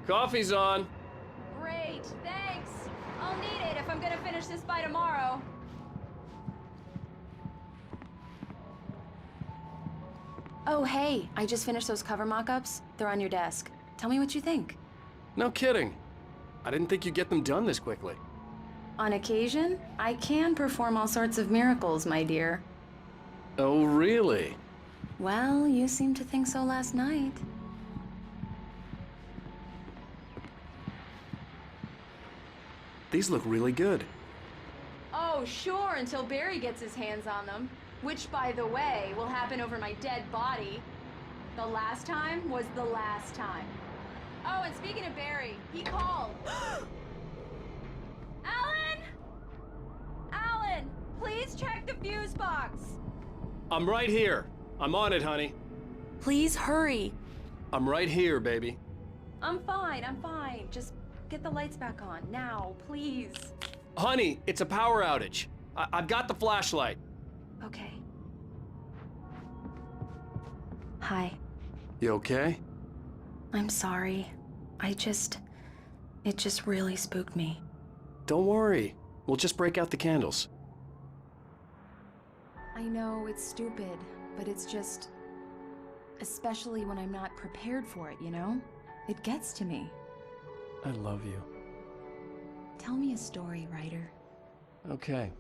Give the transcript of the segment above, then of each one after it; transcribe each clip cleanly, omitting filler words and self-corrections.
Coffee's on. Great, thanks. I'll need it if I'm gonna finish this by tomorrow. Oh, hey, I just finished those cover mock-ups. They're on your desk. Tell me what you think. No kidding. I didn't think you'd get them done this quickly. On occasion, I can perform all sorts of miracles, my dear. Oh, really? Well, you seemed to think so last night. These look really good. Oh, sure, until Barry gets his hands on them. Which, by the way, will happen over my dead body. The last time was the last time. Oh, and speaking of Barry, he called. Alan! Alan, please check the fuse box. I'm right here. I'm on it, honey. Please hurry. I'm right here, baby. I'm fine. Just get the lights back on, now, please. Honey, it's a power outage. I've got the flashlight. Okay. Hi. You okay? I'm sorry. It just really spooked me. Don't worry. We'll just break out the candles. I know it's stupid, but it's just... especially when I'm not prepared for it, you know? It gets to me. I love you. Tell me a story, writer. Okay.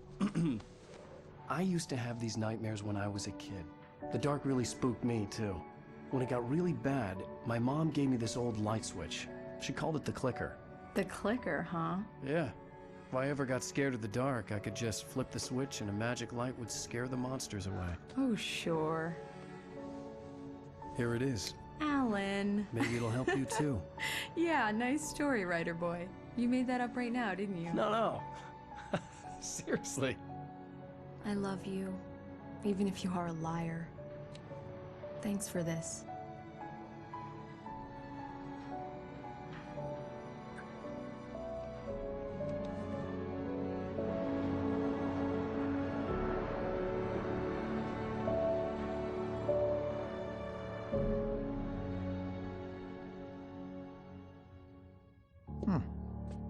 I used to have these nightmares when I was a kid. The dark really spooked me, too. When it got really bad, my mom gave me this old light switch. She called it the clicker. The clicker, huh? Yeah. If I ever got scared of the dark, I could just flip the switch and a magic light would scare the monsters away. Oh, sure. Here it is. Alan. Maybe it'll help you, too. Yeah, nice story, writer boy. You made that up right now, didn't you? No. Seriously. I love you, even if you are a liar. Thanks for this.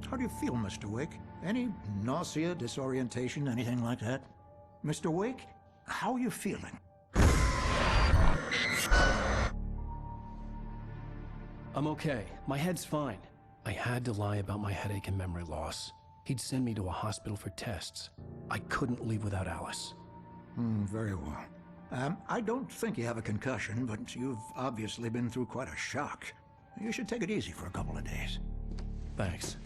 How do you feel, Mr. Wake? Any nausea, disorientation, anything like that? Mr. Wake, how are you feeling? I'm okay. My head's fine. I had to lie about my headache and memory loss. He'd send me to a hospital for tests. I couldn't leave without Alice. Very well. I don't think you have a concussion, but you've obviously been through quite a shock. You should take it easy for a couple of days. Thanks.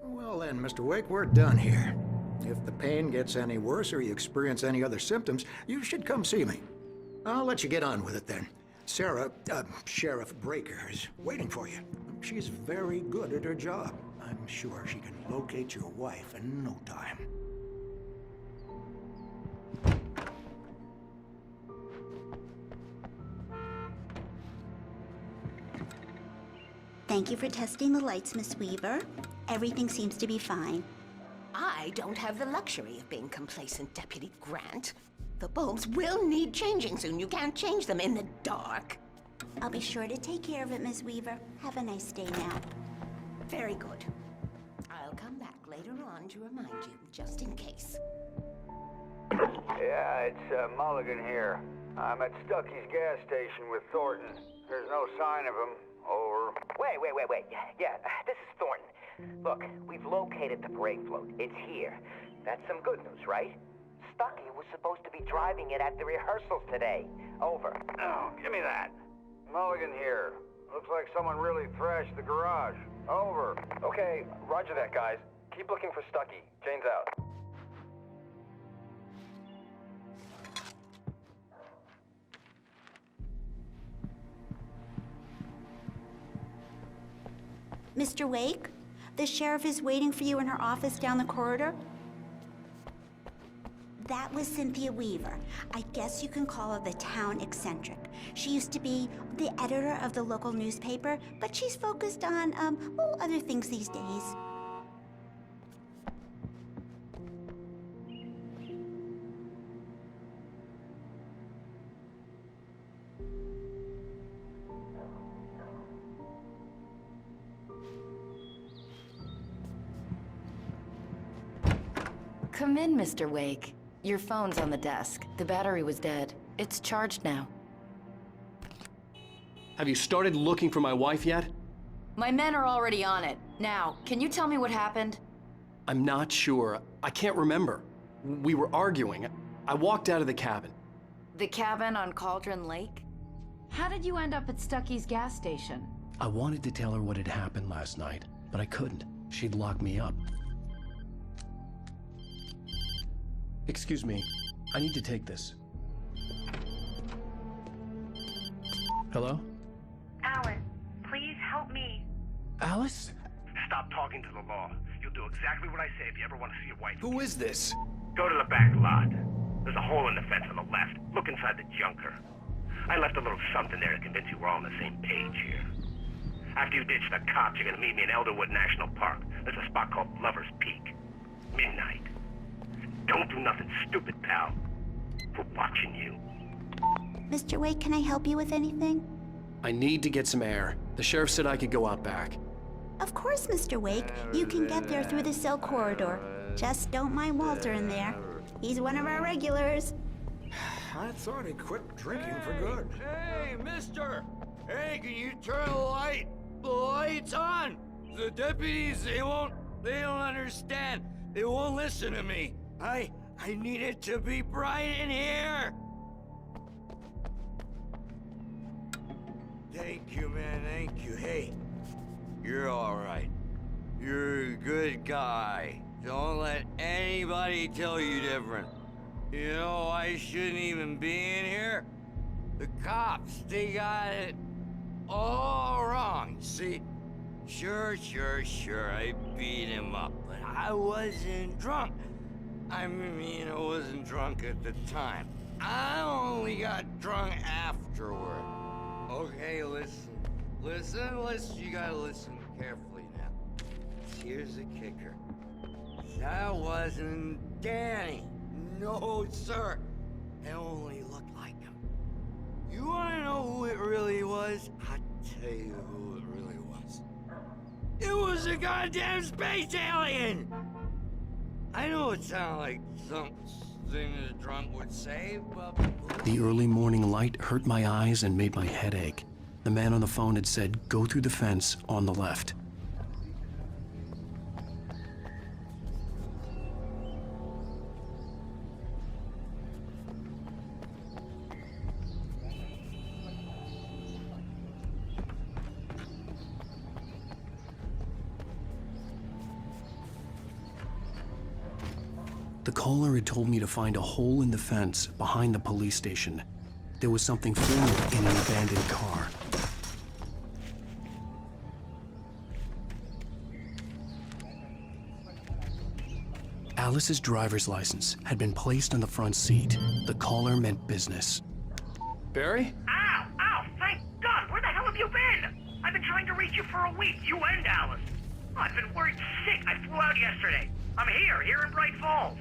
Well then, Mr. Wake, we're done here. If the pain gets any worse or you experience any other symptoms, you should come see me. I'll let you get on with it then. Sarah, Sheriff Breaker, is waiting for you. She's very good at her job. I'm sure she can locate your wife in no time. Thank you for testing the lights, Miss Weaver. Everything seems to be fine. I don't have the luxury of being complacent, Deputy Grant. The bulbs will need changing soon. You can't change them in the dark. I'll be sure to take care of it, Miss Weaver. Have a nice day now. Very good. I'll come back later on to remind you, just in case. Yeah, it's Mulligan here. I'm at Stucky's gas station with Thornton. There's no sign of him. Over. Wait. Yeah, this is Thornton. Look, we've located the brake float. It's here. That's some good news, right? Stucky was supposed to be driving it at the rehearsals today. Over. Oh, give me that. Mulligan here. Looks like someone really thrashed the garage. Over. Okay, roger that, guys. Keep looking for Stucky. Jane's out. Mr. Wake, the sheriff is waiting for you in her office down the corridor. That was Cynthia Weaver. I guess you can call her the town eccentric. She used to be the editor of the local newspaper, but she's focused on, other things these days. Come in, Mr. Wake. Your phone's on the desk. The battery was dead. It's charged now. Have you started looking for my wife yet? My men are already on it. Now, can you tell me what happened? I'm not sure. I can't remember. We were arguing. I walked out of the cabin. The cabin on Cauldron Lake? How did you end up at Stucky's gas station? I wanted to tell her what had happened last night, but I couldn't. She'd lock me up. Excuse me. I need to take this. Hello? Alan, please help me. Alice? Stop talking to the law. You'll do exactly what I say if you ever want to see your wife. Who is this? Go to the back lot. There's a hole in the fence on the left. Look inside the junker. I left a little something there to convince you we're all on the same page here. After you ditch the cops, you're gonna meet me in Elderwood National Park. There's a spot called Lover's Peak. Midnight. Don't do nothing stupid, pal. We're watching you. Mr. Wake, can I help you with anything? I need to get some air. The sheriff said I could go out back. Of course, Mr. Wake. You can get there through the cell corridor. Just don't mind Walter in there. He's one of our regulars. I thought he quit drinking for good. Hey, mister! Hey, can you turn the light? The light's on! The deputies, they don't understand. They won't listen to me. I need it to be bright in here! Thank you, man, thank you. Hey, you're alright. You're a good guy. Don't let anybody tell you different. You know, I shouldn't even be in here. The cops, they got it all wrong. See, sure, I beat him up, but I wasn't drunk. I mean, I wasn't drunk at the time. I only got drunk afterward. Okay, listen, you gotta listen carefully now. Here's the kicker. That wasn't Danny. No, sir. It only looked like him. You wanna know who it really was? I'll tell you who it really was. It was a goddamn space alien! I know it sounds like something a drunk would say, but... The early morning light hurt my eyes and made my head ache. The man on the phone had said, go through the fence on the left. The caller had told me to find a hole in the fence behind the police station. There was something found in an abandoned car. Alice's driver's license had been placed on the front seat. The caller meant business. Barry? Ow! Thank God! Where the hell have you been? I've been trying to reach you for a week, you and Alice. Oh, I've been worried sick. I flew out yesterday. I'm here in Bright Falls.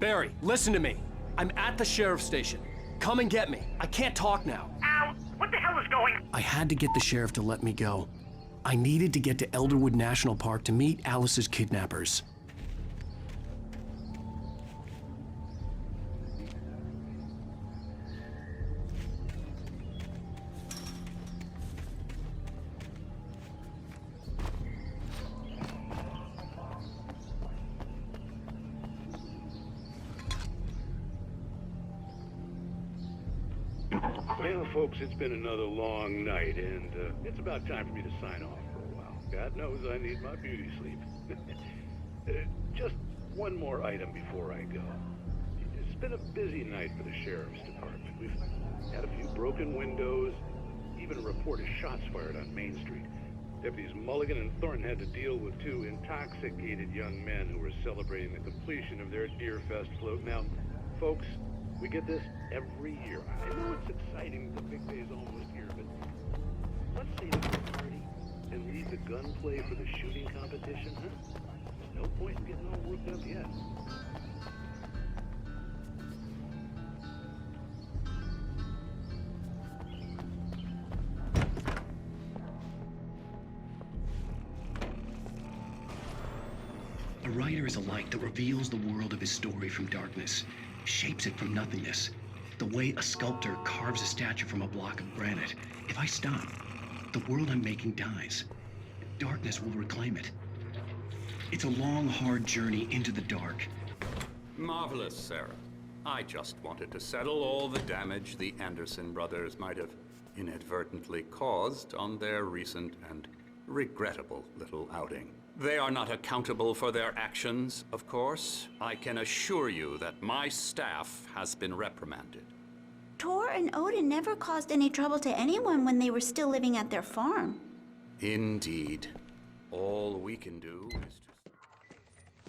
Barry, listen to me. I'm at the sheriff's station. Come and get me. I can't talk now. Al, what the hell is going on? I had to get the sheriff to let me go. I needed to get to Elderwood National Park to meet Alice's kidnappers. Well, folks, it's been another long night, and it's about time for me to sign off for a while. God knows I need my beauty sleep. Just one more item before I go. It's been a busy night for the sheriff's department. We've had a few broken windows, even a report of shots fired on Main Street. Deputies Mulligan and Thornton had to deal with two intoxicated young men who were celebrating the completion of their Deer Fest float. Now, folks, we get this every year. I know it's exciting, the big day's almost here, but let's save it for the party and leave the gunplay for the shooting competition, huh? There's no point in getting all worked up yet. writer is a light that reveals the world of his story from darkness, shapes it from nothingness. The way a sculptor carves a statue from a block of granite. If I stop, the world I'm making dies. Darkness will reclaim it. It's a long, hard journey into the dark. Marvelous, Sarah. I just wanted to settle all the damage the Anderson brothers might have inadvertently caused on their recent and regrettable little outing. They are not accountable for their actions, of course. I can assure you that my staff has been reprimanded. Tor and Odin never caused any trouble to anyone when they were still living at their farm. Indeed. All we can do is to...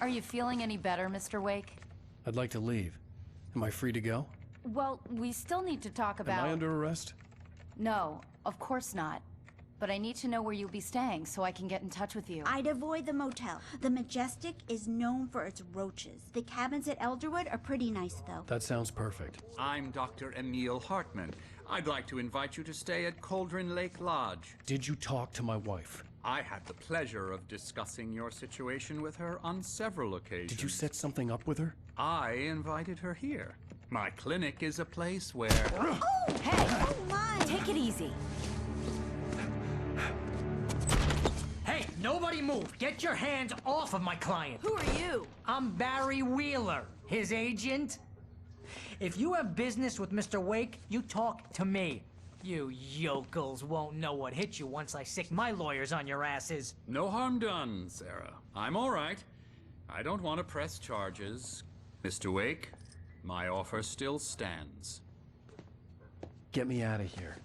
Are you feeling any better, Mr. Wake? I'd like to leave. Am I free to go? Well, we still need to talk about... Am I under arrest? No, of course not. But I need to know where you'll be staying so I can get in touch with you. I'd avoid the motel. The Majestic is known for its roaches. The cabins at Elderwood are pretty nice, though. That sounds perfect. I'm Dr. Emil Hartman. I'd like to invite you to stay at Cauldron Lake Lodge. Did you talk to my wife? I had the pleasure of discussing your situation with her on several occasions. Did you set something up with her? I invited her here. My clinic is a place where... Oh, hey! Oh, my! Take it easy. Hey, nobody move! Get your hands off of my client! Who are you? I'm Barry Wheeler, his agent. If you have business with Mr. Wake, you talk to me. You yokels won't know what hit you once I sick my lawyers on your asses. No harm done, Sarah. I'm all right. I don't want to press charges. Mr. Wake, my offer still stands. Get me out of here.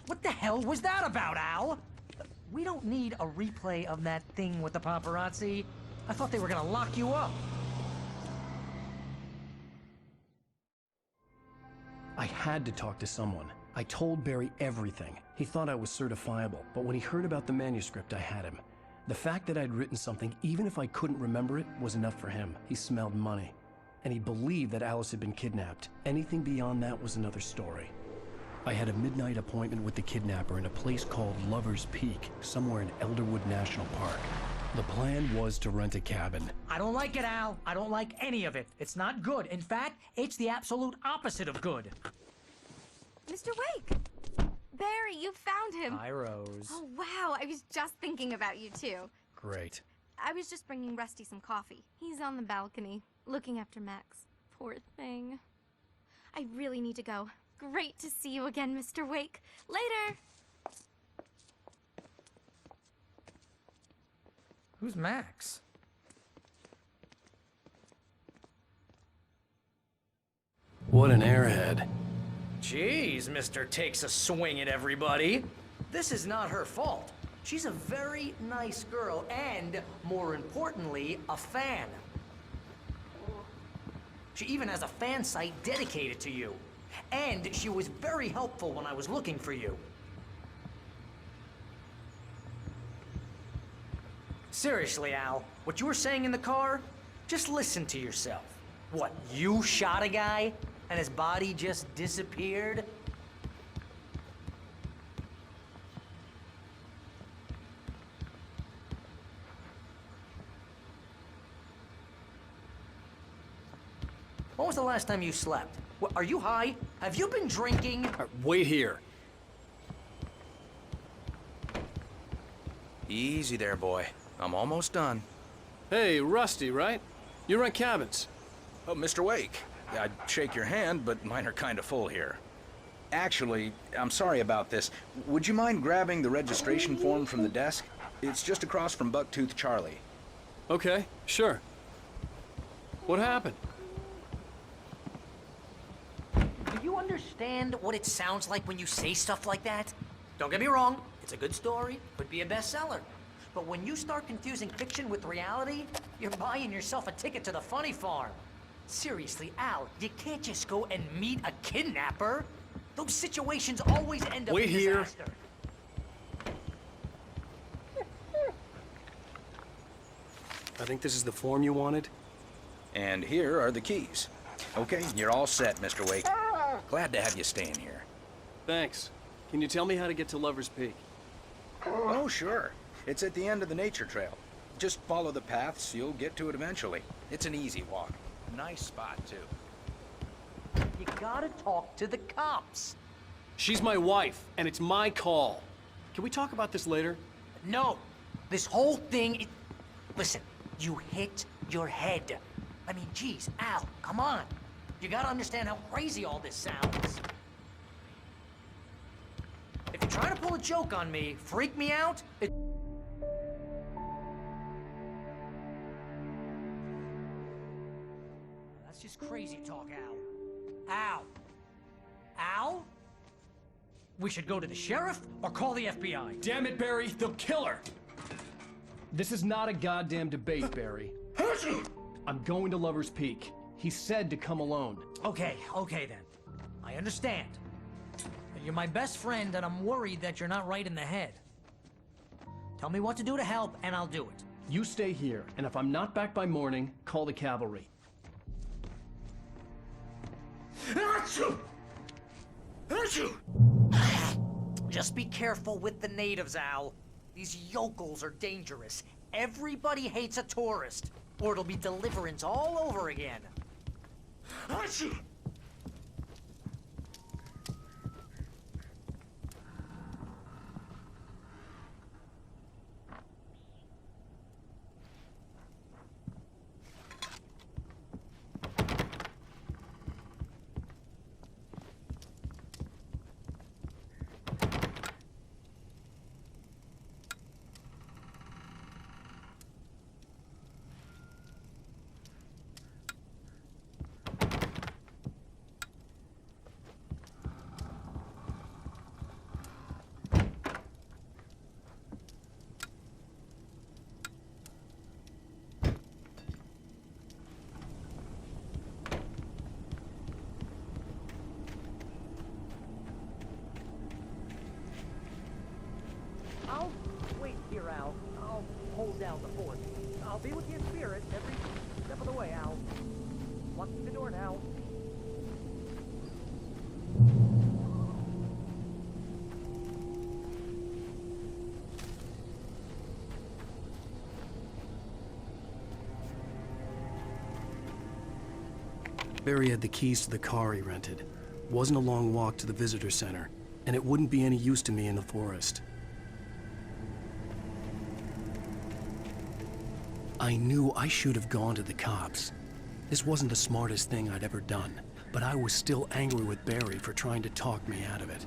What the hell was that about, Al? We don't need a replay of that thing with the paparazzi. I thought they were gonna lock you up. I had to talk to someone. I told Barry everything. He thought I was certifiable, but when he heard about the manuscript, I had him. The fact that I'd written something, even if I couldn't remember it, was enough for him. He smelled money. And he believed that Alice had been kidnapped. Anything beyond that was another story. I had a midnight appointment with the kidnapper in a place called Lover's Peak, somewhere in Elderwood National Park. The plan was to rent a cabin. I don't like it, Al. I don't like any of it. It's not good. In fact, it's the absolute opposite of good. Mr. Wake! Barry, you found him! Hi, Rose. Oh, wow. I was just thinking about you, too. Great. I was just bringing Rusty some coffee. He's on the balcony, looking after Max. Poor thing. I really need to go. Great to see you again, Mr. Wake. Later! Who's Max? What an airhead. Jeez, Mr. Takes a swing at everybody. This is not her fault. She's a very nice girl and, more importantly, a fan. She even has a fan site dedicated to you. And she was very helpful when I was looking for you. Seriously, Al, what you were saying in the car, just listen to yourself. What, you shot a guy and his body just disappeared? When was the last time you slept? What, are you high? Have you been drinking? Wait here. Easy there, boy. I'm almost done. Hey, Rusty, right? You rent cabins. Oh, Mr. Wake. I'd shake your hand, but mine are kind of full here. Actually, I'm sorry about this. Would you mind grabbing the registration form from the desk? It's just across from Bucktooth Charlie. Okay, sure. What happened? Do you understand what it sounds like when you say stuff like that? Don't get me wrong, it's a good story, could be a bestseller. But when you start confusing fiction with reality, you're buying yourself a ticket to the funny farm. Seriously, Al, you can't just go and meet a kidnapper. Those situations always end up in disaster. I think this is the form you wanted. And here are the keys. Okay, you're all set, Mr. Wake. Glad to have you staying here. Thanks. Can you tell me how to get to Lover's Peak? Oh, sure. It's at the end of the nature trail. Just follow the paths, you'll get to it eventually. It's an easy walk. Nice spot, too. You gotta talk to the cops. She's my wife, and it's my call. Can we talk about this later? No. This whole thing... Listen, you hit your head. I mean, geez, Al, come on. You gotta understand how crazy all this sounds. If you're trying to pull a joke on me, freak me out, That's just crazy talk, Al. Al! Al? We should go to the sheriff or call the FBI. Damn it, Barry, they'll kill her! This is not a goddamn debate, Barry. I'm going to Lover's Peak. He said to come alone. Okay then. I understand. You're my best friend, and I'm worried that you're not right in the head. Tell me what to do to help, and I'll do it. You stay here, and if I'm not back by morning, call the cavalry. Just be careful with the natives, Al. These yokels are dangerous. Everybody hates a tourist, or it'll be Deliverance all over again. I'll wait here, Al. I'll hold down the fort. I'll be with you in spirit every step of the way, Al. Locking the door now. Barry had the keys to the car he rented. Wasn't a long walk to the visitor center, and it wouldn't be any use to me in the forest. I knew I should have gone to the cops. This wasn't the smartest thing I'd ever done, but I was still angry with Barry for trying to talk me out of it.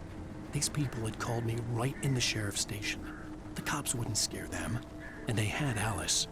These people had called me right in the sheriff's station. The cops wouldn't scare them, and they had Alice.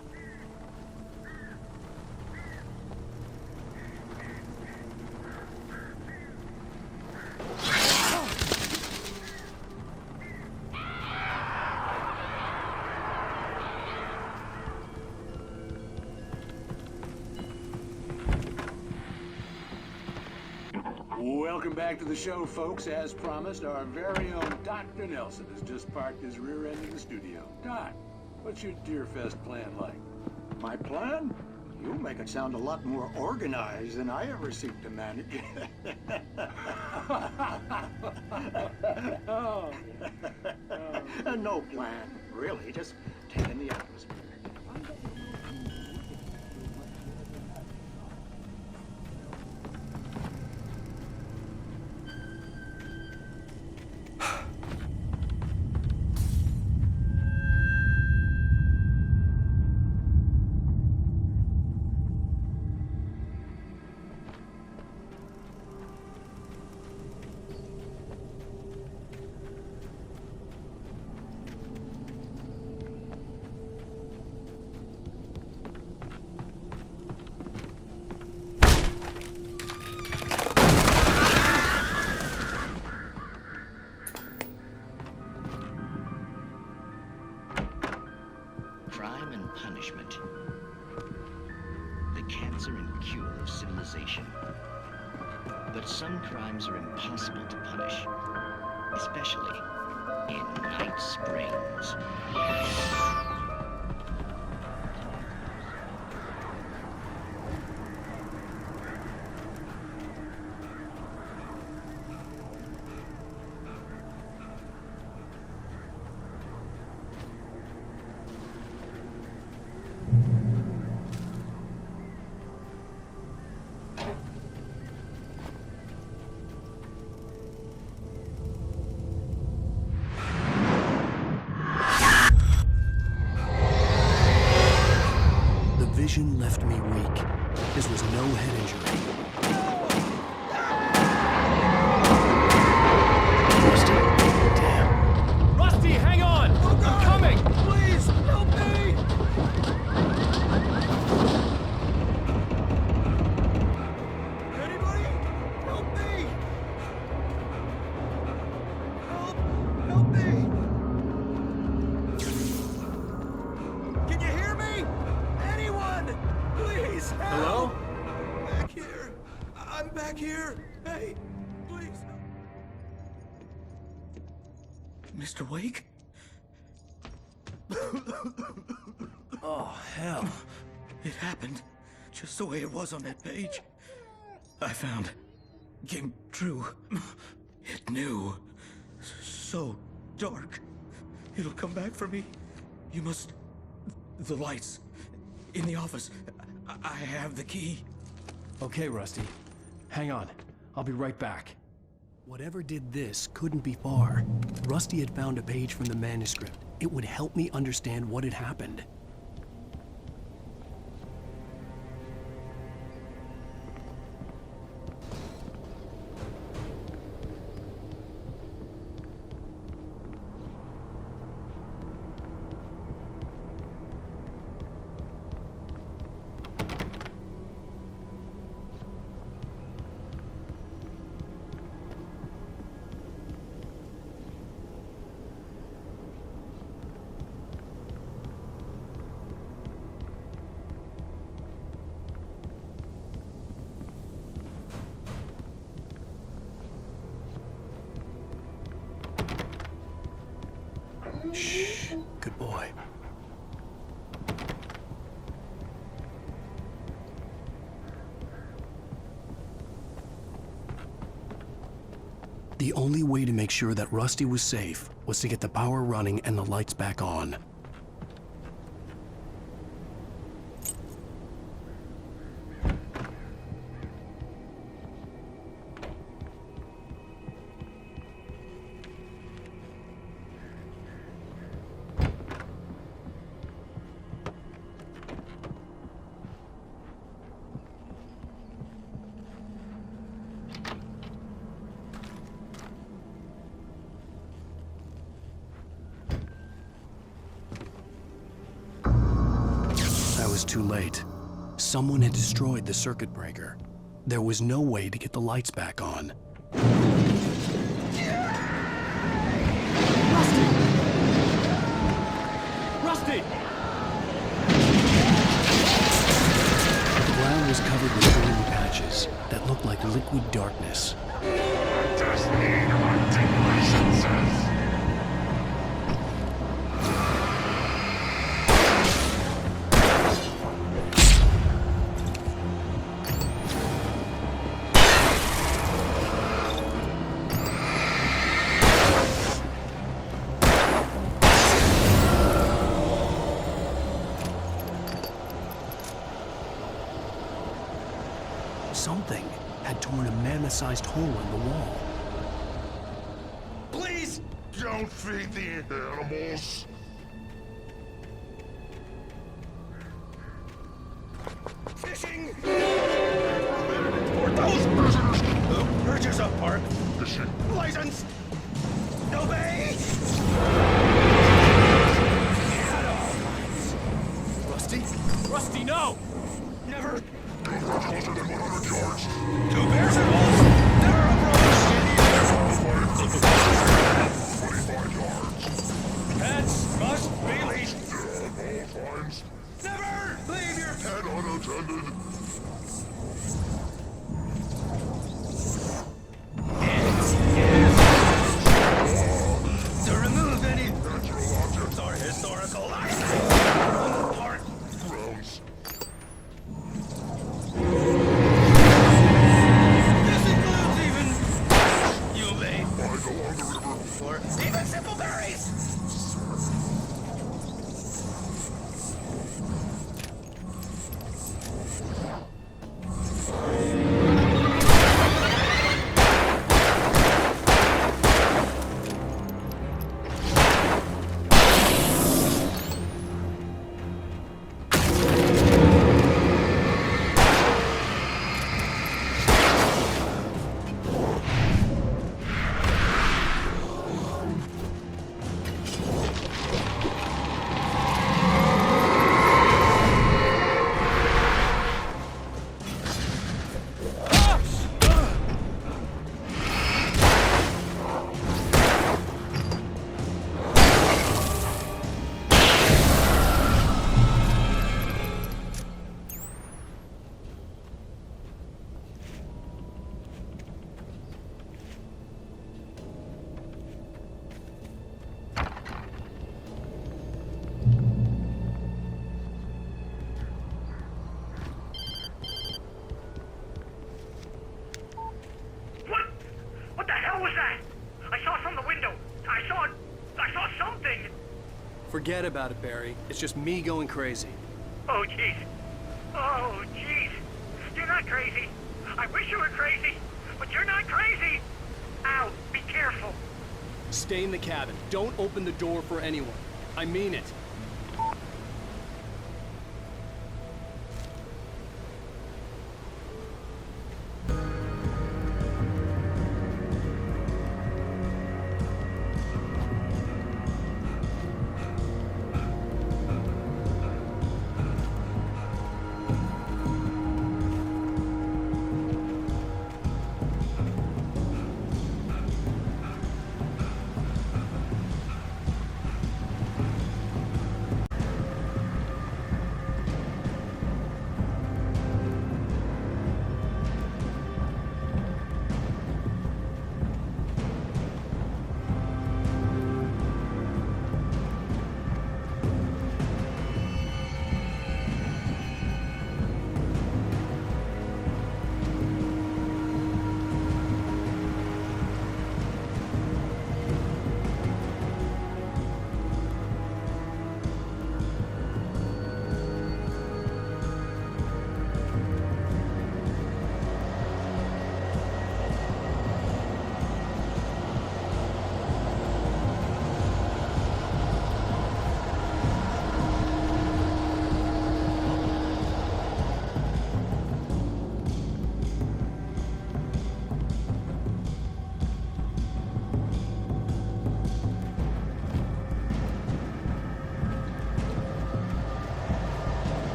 Welcome back to the show, folks. As promised, our very own Dr. Nelson has just parked his rear end in the studio. Doc, what's your Deerfest plan like? My plan? You make it sound a lot more organized than I ever seem to manage. No plan, really. Just take in the atmosphere. Crime and punishment. The cancer and cure of civilization. But some crimes are impossible to punish, especially in Night Springs. vision left me weak. This was no head injury. Rusty, damn. Rusty, hang on! I'm coming! Please, help me! Anybody? Help me! Help me! Can you hear me? Anyone? Please, help! Hello? Back here. I'm back here. Hey, please. Mr. Wake? Oh, hell. It happened just the way it was on that page. I found. Came true. It knew. So dark. It'll come back for me. You must. The lights. In the office. I have the key. Okay, Rusty. Hang on. I'll be right back. Whatever did this couldn't be far. Rusty had found a page from the manuscript. It would help me understand what had happened. Shh. Good boy. The only way to make sure that Rusty was safe was to get the power running and the lights back on. Too late. Someone had destroyed the circuit breaker. There was no way to get the lights back on. Rusty! Rusty! The ground was covered with green patches that looked like liquid darkness. Just need hunting licenses. Something had torn a mammoth-sized hole in the wall. Please don't feed the animals. Fishing! For those prisoners who purchase a park fishing license. Obey! Rusty? Rusty, no! Never. Don't go closer than 100 yards. Two bears and wolves. Never approach. 25 yards. Pets must be leashed. No fines. Never leave your Pet unattended. It is Forget about it, Barry. It's just me going crazy. Oh, jeez. Oh, jeez. You're not crazy. I wish you were crazy, but you're not crazy. Ow, be careful. Stay in the cabin. Don't open the door for anyone. I mean it.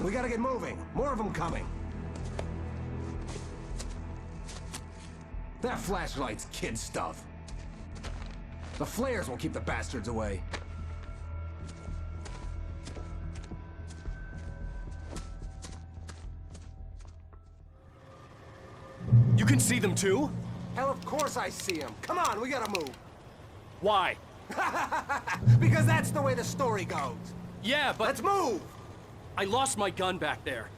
We gotta get moving. More of them coming. That flashlight's kid stuff. The flares will keep the bastards away. You can see them too? Hell, of course I see them. Come on, we gotta move. Why? Because that's the way the story goes. Yeah, but... Let's move! I lost my gun back there.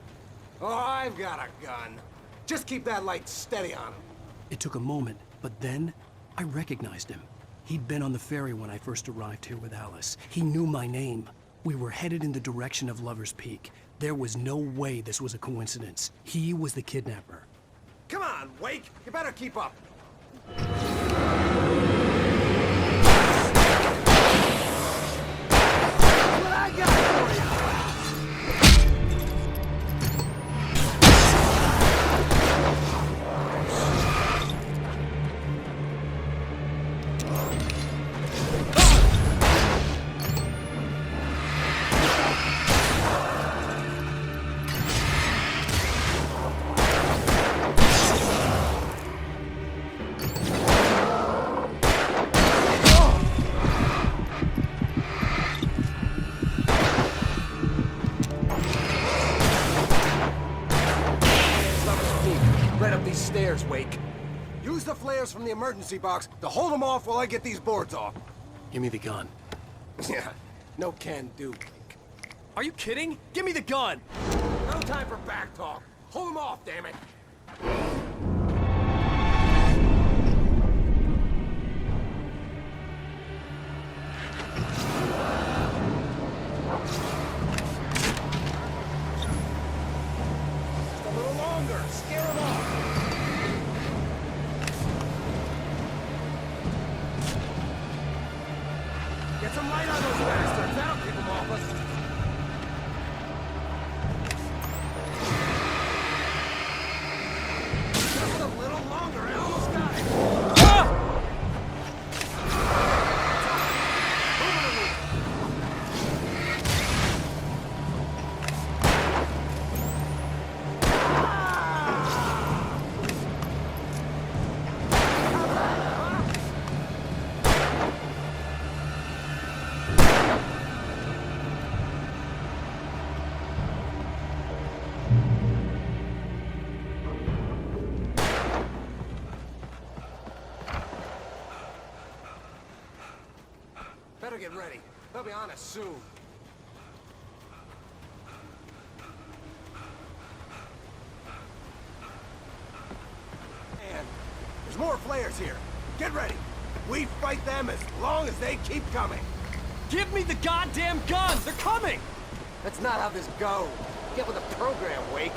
Oh, I've got a gun. Just keep that light steady on him. It took a moment, but then I recognized him. He'd been on the ferry when I first arrived here with Alice. He knew my name. We were headed in the direction of Lover's Peak. There was no way this was a coincidence. He was the kidnapper. Come on, Wake! You better keep up. What I got for you? Right up these stairs, Wake. Use the flares from the emergency box to hold them off while I get these boards off. Give me the gun. Yeah, no can do, Wake. Are you kidding? Give me the gun! No time for back talk. Hold them off, damn it. Just a little longer. Scare them off. Get some light on those bastards. That'll keep them off us. Just a little longer. I almost got it. Better get ready. They'll be on us soon. And there's more flares here. Get ready. We fight them as long as they keep coming. Give me the goddamn gun! They're coming! That's not how this goes. Get with the program, Wake.